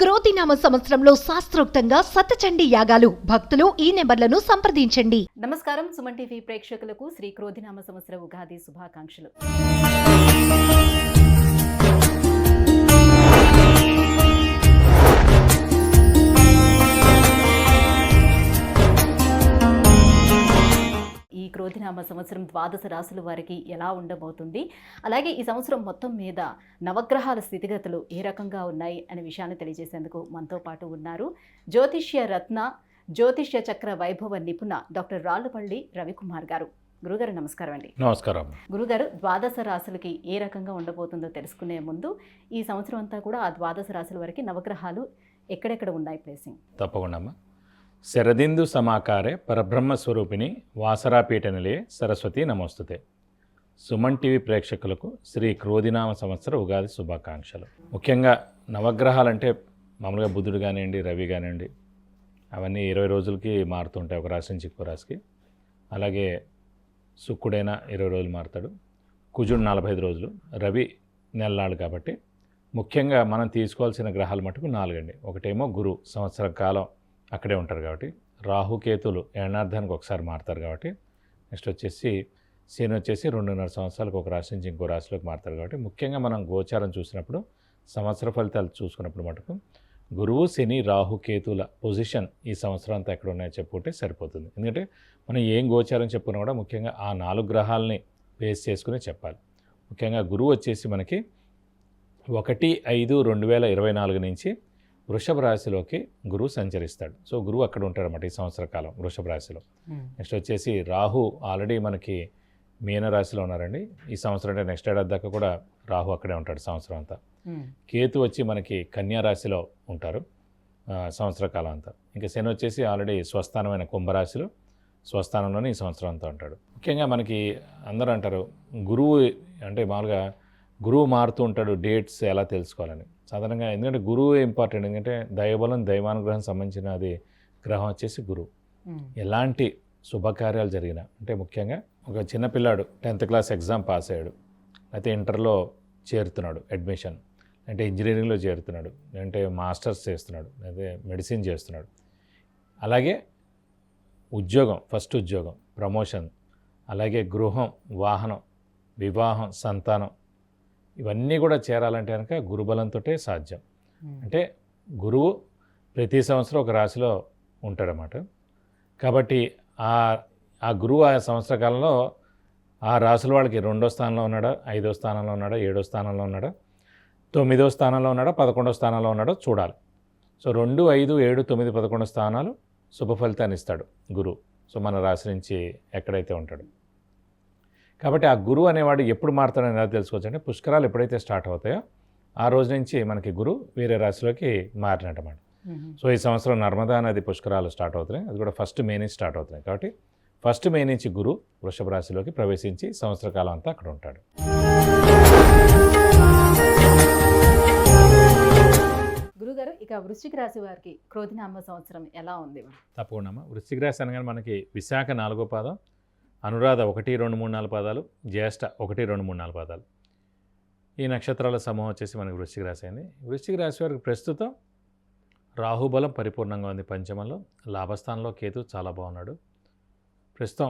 క్రోధినామ సంవత్సరంలో శాస్త్రోక్తంగా సతచండీ యాగాలు. భక్తులు ఈ నెంబర్లను సంప్రదించండి. నమస్కారం. సుమన్ టీవీ ప్రేక్షకులకు శ్రీ క్రోధినామ సంవత్సర ఉగాది శుభాకాంక్షలు. ఈ క్రోధినామ సంవత్సరం ద్వాదశ రాశుల వారికి ఎలా ఉండబోతుంది, అలాగే ఈ సంవత్సరం మొత్తం మీద నవగ్రహాల స్థితిగతులు ఏ రకంగా ఉన్నాయి అనే విషయాన్ని తెలియజేసేందుకు మనతో పాటు ఉన్నారు జ్యోతిష్య రత్న, జ్యోతిష్య చక్ర వైభవ నిపుణ డాక్టర్ రాళ్లపల్లి రవికుమార్ గారు. గురుగారు నమస్కారం అండి. నమస్కారం. గురుగారు, ద్వాదశ రాశులకి ఏ రకంగా ఉండబోతుందో తెలుసుకునే ముందు ఈ సంవత్సరం అంతా కూడా ఆ ద్వాదశ రాశుల వరకు నవగ్రహాలు ఎక్కడెక్కడ ఉన్నాయి ప్లేసింగ్? తప్పకుండా అమ్మ. శరదిందు సమాకారే పరబ్రహ్మ స్వరూపిణి వాసరాపీఠ నిలయే సరస్వతి నమోస్తుతే. సుమన్ టీవీ ప్రేక్షకులకు శ్రీ క్రోధినామ సంవత్సర ఉగాది శుభాకాంక్షలు. ముఖ్యంగా నవగ్రహాలంటే మామూలుగా బుధుడు కానివ్వండి, రవి కానివ్వండి, అవన్నీ 20 రోజులకి మారుతుంటాయి ఒక రాశి నుంచి ఇంకో రాశికి. అలాగే శుక్రుడైనా 20 రోజులు మారుతాడు, కుజుడు 45 రోజులు, రవి నెలనాడు. కాబట్టి ముఖ్యంగా మనం తీసుకోవాల్సిన గ్రహాలు మటుకు 4 అండి. ఒకటేమో గురు, సంవత్సరం కాలం అక్కడే ఉంటారు కాబట్టి. రాహుకేతులు ఏడార్థానికి ఒకసారి మారుతారు కాబట్టి. నెక్స్ట్ వచ్చేసి శని వచ్చేసి 2.5 సంవత్సరాలకు ఒక రాశి నుంచి ఇంకో రాశిలోకి మారుతారు కాబట్టి. ముఖ్యంగా మనం గోచారం చూసినప్పుడు, సంవత్సర ఫలితాలు చూసుకున్నప్పుడు మటుకు గురువు, శని, రాహుకేతుల పొజిషన్ ఈ సంవత్సరం అంతా ఎక్కడ ఉన్నాయో చెప్పుకుంటే సరిపోతుంది. ఎందుకంటే మనం ఏం గోచారం చెప్పుకున్నా కూడా ముఖ్యంగా ఆ 4 గ్రహాలని బేస్ చేసుకుని చెప్పాలి. ముఖ్యంగా గురువు వచ్చేసి మనకి 1/5/2024 నుంచి వృషభ రాశిలోకి గురువు సంచరిస్తాడు. సో గురువు అక్కడ ఉంటాడన్నమాట ఈ సంవత్సర కాలం వృషభ రాశిలో. నెక్స్ట్ వచ్చేసి రాహు ఆల్రెడీ మనకి మీన రాశిలో ఉన్నారండి ఈ సంవత్సరం. అంటే నెక్స్ట్ ఏడాది దాకా కూడా రాహు అక్కడే ఉంటాడు సంవత్సరం అంతా. కేతు వచ్చి మనకి కన్యా రాశిలో ఉంటారు సంవత్సర కాలం అంతా. ఇంకా శని వచ్చేసి ఆల్రెడీ స్వస్థానమైన కుంభరాశిలో స్వస్థానంలోనే ఈ సంవత్సరం అంతా ఉంటాడు. ముఖ్యంగా మనకి అందరూ అంటారు గురువు అంటే మామూలుగా గురువు మారుతూ ఉంటాడు, డేట్స్ ఎలా తెలుసుకోవాలని. సాధారణంగా ఎందుకంటే గురువు ఇంపార్టెంట్. ఎందుకంటే దైవబలం, దైవానుగ్రహం సంబంధించిన అది గ్రహం వచ్చేసి గురువు. ఎలాంటి శుభకార్యాలు జరిగినా, అంటే ముఖ్యంగా ఒక చిన్నపిల్లాడు 10th క్లాస్ ఎగ్జామ్ పాస్ అయ్యాడు, అయితే ఇంటర్లో చేరుతున్నాడు, అడ్మిషన్ అంటే ఇంజనీరింగ్లో చేరుతున్నాడు, అంటే మాస్టర్స్ చేస్తున్నాడు, అయితే మెడిసిన్ చేస్తున్నాడు. అలాగే ఉద్యోగం, ఫస్ట్ ఉద్యోగం, ప్రమోషన్, అలాగే గృహం, వాహనం, వివాహం, సంతానం, ఇవన్నీ కూడా చేరాలంటే కనుక గురుబలంతో సాధ్యం. అంటే గురువు ప్రతి సంవత్సరం ఒక రాశిలో ఉంటాడన్నమాట. కాబట్టి ఆ గురువు ఆ సంవత్సర కాలంలో ఆ రాశుల వాళ్ళకి 2వ స్థానంలో ఉన్నాడా, 5వ స్థానంలో ఉన్నాడా, 7వ స్థానంలో ఉన్నాడా, 9వ స్థానంలో ఉన్నాడా, 11వ స్థానంలో ఉన్నాడో చూడాలి. సో 2, 5, 7, 9, 11 స్థానాలు శుభ ఫలితాన్ని ఇస్తాడు గురువు. సో మన రాశి నుంచి ఎక్కడైతే ఉంటాడు. కాబట్టి ఆ గురువు అనేవాడు ఎప్పుడు మారుతాడని ఎలా తెలుసుకోవచ్చు అంటే పుష్కరాలు ఎప్పుడైతే స్టార్ట్ అవుతాయో ఆ రోజు నుంచి మనకి గురువు వేరే రాశిలోకి మారినట్టమాట. సో ఈ సంవత్సరం నర్మదా నది పుష్కరాలు స్టార్ట్ అవుతున్నాయి, అది కూడా 1 మే నుంచి స్టార్ట్ అవుతున్నాయి. కాబట్టి 1 మే నుంచి గురువు వృషభ రాశిలోకి ప్రవేశించి సంవత్సర కాలం అంతా అక్కడ ఉంటాడు. గురుగారు, ఇక వృశ్చిక రాశి వారికి క్రోధినామ సంవత్సరం ఎలా ఉంది? తప్పకుండా. వృశ్చిక రాశి అనగానే మనకి విశాఖ 4వ పాదం, అనురాధ 1, 2, 3, 4 పాదాలు, జ్యేష్ఠ 1, 2, 3, 4 పాదాలు, ఈ నక్షత్రాల సమూహం వచ్చేసి మనకి వృశ్చిక రాశి అయింది. వృశ్చిక రాశి వారికి ప్రస్తుతం రాహుబలం పరిపూర్ణంగా ఉంది పంచమంలో, లాభస్థానంలో కేతు చాలా బాగున్నాడు. ప్రస్తుతం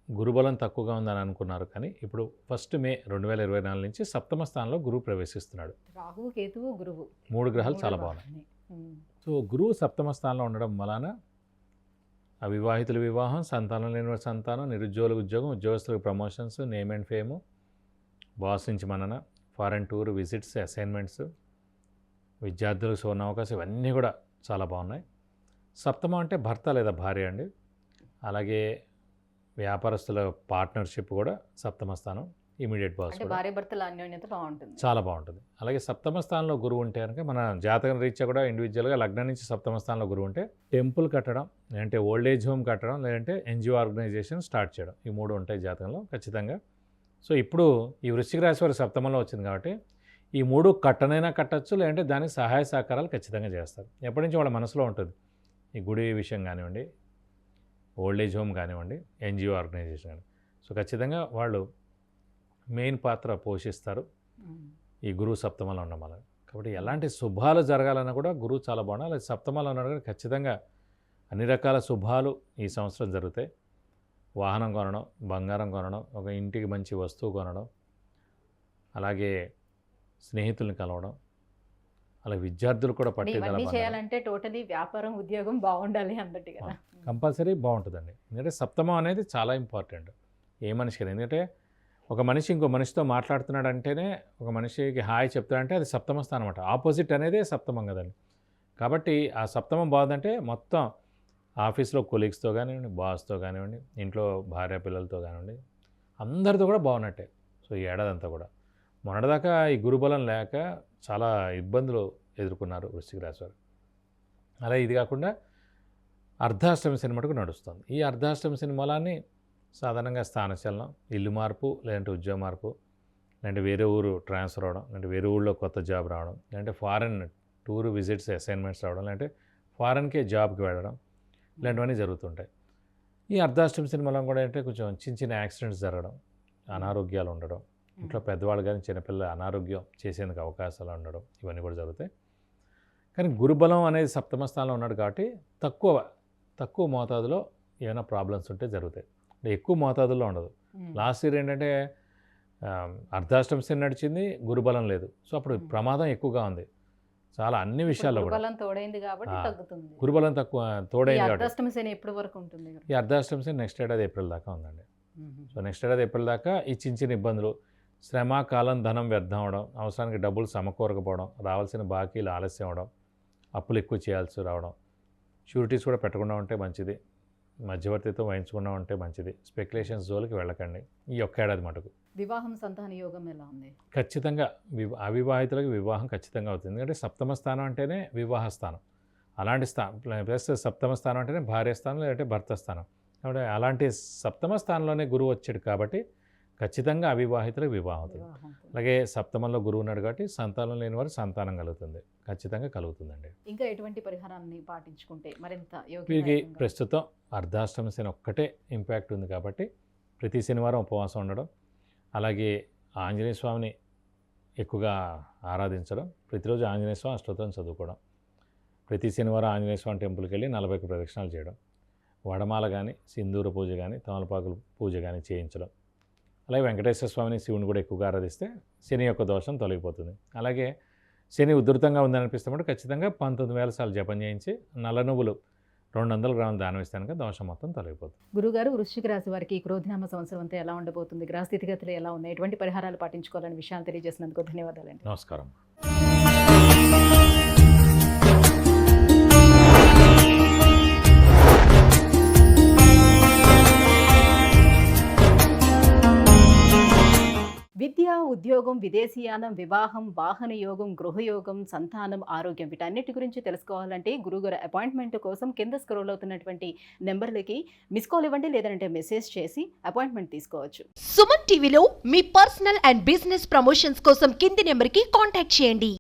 గురుబలం తక్కువగా ఉందని అనుకున్నారు, కానీ ఇప్పుడు 1 మే 2024 నుంచి 7వ స్థానంలో గురువు ప్రవేశిస్తున్నాడు. రాహు, కేతువు, గురువు 3 గ్రహాలు చాలా బాగున్నాయి. సో గురువు 7వ స్థానంలో ఉండడం వలన అవివాహితుల వివాహం, సంతానం లేని వారి సంతానం, నిరుద్యోగులకు ఉద్యోగం, ఉద్యోగస్తులకు promotions, name and fame, boss నుంచి మనన, ఫారెన్ టూర్, విజిట్స్, అసైన్మెంట్స్, విద్యార్థులకు సువర్ణ అవకాశం, ఇవన్నీ కూడా చాలా బాగున్నాయి. 7మ అంటే భర్త లేదా భార్య అండి. అలాగే వ్యాపారస్తుల పార్ట్నర్షిప్ కూడా 7మ స్థానం, ఇమీడియట్ బాస్, భార్య భర్తల అన్యోన్యత బాగుంటుంది, చాలా బాగుంటుంది. అలాగే 7మ స్థానంలో గురువు ఉంటే కనుక మన జాతకం రీత్యా కూడా ఇండివిజువల్గా లగ్నం నుంచి 7మ స్థానంలో గురువు ఉంటే టెంపుల్ కట్టడం, లేదంటే ఓల్డ్ ఏజ్ హోమ్ కట్టడం, లేదంటే ఎన్జిఓ ఆర్గనైజేషన్ స్టార్ట్ చేయడం, ఈ 3 ఉంటాయి జాతకంలో ఖచ్చితంగా. సో ఇప్పుడు ఈ వృశ్చిక రాశి వారి 7మలో వచ్చింది కాబట్టి ఈ 3 కట్టనైనా కట్టచ్చు, లేదంటే దానికి సహాయ సహకారాలు ఖచ్చితంగా చేస్తారు. ఎప్పటి నుంచి వాళ్ళ మనసులో ఉంటుంది ఈ గుడి విషయం కానివ్వండి, ఓల్డ్ ఏజ్ హోమ్ కానివ్వండి, ఎన్జిఓ ఆర్గనైజేషన్ కానీ. సో ఖచ్చితంగా వాళ్ళు మెయిన్ పాత్ర పోషిస్తారు ఈ గురువు 7మలో ఉండడం వల్ల. కాబట్టి ఎలాంటి శుభాలు జరగాలన్నా కూడా గురువు చాలా బాగుంది. అలాగే సప్తమాలో ఉన్నాడు కానీ ఖచ్చితంగా అన్ని రకాల శుభాలు ఈ సంవత్సరం జరుగుతాయి. వాహనం కొనడం, బంగారం కొనడం, ఒక ఇంటికి మంచి వస్తువు కొనడం, అలాగే స్నేహితుల్ని కలవడం, అలాగే విద్యార్థులు కూడా పట్టుదల ఇవన్నీ చేయాలంటే టోటలీ వ్యాపారం ఉద్యోగం బాగుండాలి అన్నట్టు కదా. కంపల్సరీ బాగుంటుందండి. ఎందుకంటే సప్తమం అనేది చాలా ఇంపార్టెంట్ ఏ మనిషికి. ఎందుకంటే ఒక మనిషి ఇంకో మనిషితో మాట్లాడుతున్నాడు అంటేనే, ఒక మనిషికి హాయ్ చెప్తాడంటే అది సప్తమ స్థానం అన్నమాట. ఆపోజిట్ అనేదే సప్తమం కదండి. కాబట్టి ఆ సప్తమం బాగుందంటే మొత్తం ఆఫీస్లో కొలీగ్స్తో కానివ్వండి, బాస్తో కానివ్వండి, ఇంట్లో భార్య పిల్లలతో కానివ్వండి, అందరితో కూడా బాగున్నట్టే. సో ఈ ఏడాది అంతా కూడా మొన్నటిదాకా ఈ గురుబలం లేక చాలా ఇబ్బందులు ఎదుర్కొన్నారు వృశ్చిక రాశి వారు. అలా ఇది కాకుండా అర్ధాష్టమి శని మటుకు నడుస్తుంది. ఈ అర్ధాష్టమి శని మూలాన్ని సాధారణంగా స్థానచలనం, ఇల్లు మార్పు, లేదంటే ఉద్యోగ మార్పు, లేదంటే వేరే ఊరు ట్రాన్స్ఫర్ అవ్వడం, లేదంటే వేరే ఊళ్ళో కొత్త జాబ్ రావడం, లేదంటే ఫారెన్ టూర్ విజిట్స్ అసైన్మెంట్స్ రావడం, లేదంటే ఫారెన్కే జాబ్కి వెళ్ళడం, ఇలాంటివన్నీ జరుగుతుంటాయి. ఈ అర్ధాష్టమి శని మూలం కూడా ఏంటంటే కొంచెం చిన్న చిన్న యాక్సిడెంట్స్ జరగడం, అనారోగ్యాలు ఉండడం, ఇంట్లో పెద్దవాళ్ళు కానీ చిన్నపిల్లలు అనారోగ్యం చేసేందుకు అవకాశాలు ఉండడం, ఇవన్నీ కూడా జరుగుతాయి. కానీ గురుబలం అనేది సప్తమ స్థానంలో ఉన్నాడు కాబట్టి తక్కువ మోతాదులో ఏమైనా ప్రాబ్లమ్స్ ఉంటే జరుగుతాయి. అంటే ఎక్కువ మోతాదుల్లో ఉండదు. లాస్ట్ ఇయర్ ఏంటంటే అర్ధాష్టమి శని నడిచింది, గురుబలం లేదు. సో అప్పుడు ప్రమాదం ఎక్కువగా ఉంది చాలా అన్ని విషయాల్లో కూడా. గురుబలం తోడైంది కాబట్టి తగ్గుతుంది. గురుబలం తోడైంది కాబట్టి అర్ధాష్టమి శని ఎప్పటి వరకు ఉంటుంది? ఈ అర్ధాష్టమి శని నెక్స్ట్ ఏడాది ఏప్రిల్ దాకా ఉందండి. సో నెక్స్ట్ ఏడాది ఏప్రిల్ దాకా ఈ చిన్న చిన్న ఇబ్బందులు, శ్రమ, కాలం, ధనం వ్యర్థం అవడం, అవసరానికి డబ్బులు సమకూరకపోవడం, రావాల్సిన బాకీలు ఆలస్యం అవడం, అప్పులు ఎక్కువ చేయాల్సి రావడం, షూరిటీస్ కూడా పెట్టకుండా ఉంటే మంచిది, మధ్యవర్తితో వహించకుండా ఉంటే మంచిది, స్పెక్యులేషన్స్ జోలికి వెళ్ళకండి ఈ ఒక్క ఏడాది మటుకు. వివాహం, సంతాన యోగం ఎలా ఉంది? ఖచ్చితంగా అవివాహితులకు వివాహం ఖచ్చితంగా అవుతుంది. ఎందుకంటే సప్తమ స్థానం అంటేనే వివాహ స్థానం. అలాంటి ప్లస్ సప్తమ స్థానం అంటేనే భార్య స్థానం, లేదంటే భర్త స్థానం. కాబట్టి అలాంటి సప్తమ స్థానంలోనే గురువు వచ్చాడు కాబట్టి ఖచ్చితంగా అవివాహితులకు వివాహం అవుతుంది. అలాగే సప్తమంలో గురువు ఉన్నాడు కాబట్టి సంతానం లేని వారు సంతానం కలుగుతుంది, ఖచ్చితంగా కలుగుతుందండి. ఇంకా ఎటువంటి పరిహారాన్ని పాటించుకుంటే మరింత వీరికి ప్రస్తుతం అర్ధాష్టమి శని ఒక్కటే ఇంపాక్ట్ ఉంది కాబట్టి ప్రతి శనివారం ఉపవాసం ఉండడం, అలాగే ఆంజనేయ స్వామిని ఎక్కువగా ఆరాధించడం, ప్రతిరోజు ఆంజనేయ స్వామి అష్టోత్తరం చదువుకోవడం, ప్రతి శనివారం ఆంజనేయ స్వామి టెంపుల్కి వెళ్ళి 40 ప్రదక్షిణాలు చేయడం, వడమాల కానీ, సింధూర పూజ కానీ, తమలపాకుల పూజ కానీ చేయించడం, అలాగే వెంకటేశ్వర స్వామిని, శివుని కూడా ఎక్కువగా ఆరాధిస్తే శని యొక్క దోషం తొలగిపోతుంది. అలాగే శని ఉధృతంగా ఉందని అనిపిస్తే ఖచ్చితంగా 19,000 సార్లు జపం చేయించి నల్ల నువ్వులు 200 గ్రాములు దానం ఇస్తే కనుక దోషం మొత్తం తొలగిపోతుంది. గురుగారు, వృశ్చిక రాశి వారికి క్రోధినామ సంవత్సరం అంతా ఎలా ఉండబోతుంది? గ్రహ స్థితిగతులు ఎలా ఉన్నాయి? ఎటువంటి పరిహారాలు పాటించుకోవాలని విషయాలు తెలియజేసినందుకు ధన్యవాదాలండి. నమస్కారం. విద్య, ఉద్యోగం, విదేశీయానం, వివాహం, వాహన యోగం, గృహయోగం, సంతానం, ఆరోగ్యం, వీటన్నిటి గురించి తెలుసుకోవాలంటే గురుగారు అపాయింట్మెంట్ కోసం కింద స్క్రోల్ అవుతున్నటువంటి నెంబర్లకి మిస్ కాల్ ఇవ్వండి, లేదంటే మెసేజ్ చేసి అపాయింట్మెంట్ తీసుకోవచ్చు. సుమన్ టీవీలో మీ పర్సనల్ అండ్ బిజినెస్ ప్రమోషన్స్ కోసం కింది నెంబర్కి కాంటాక్ట్ చేయండి.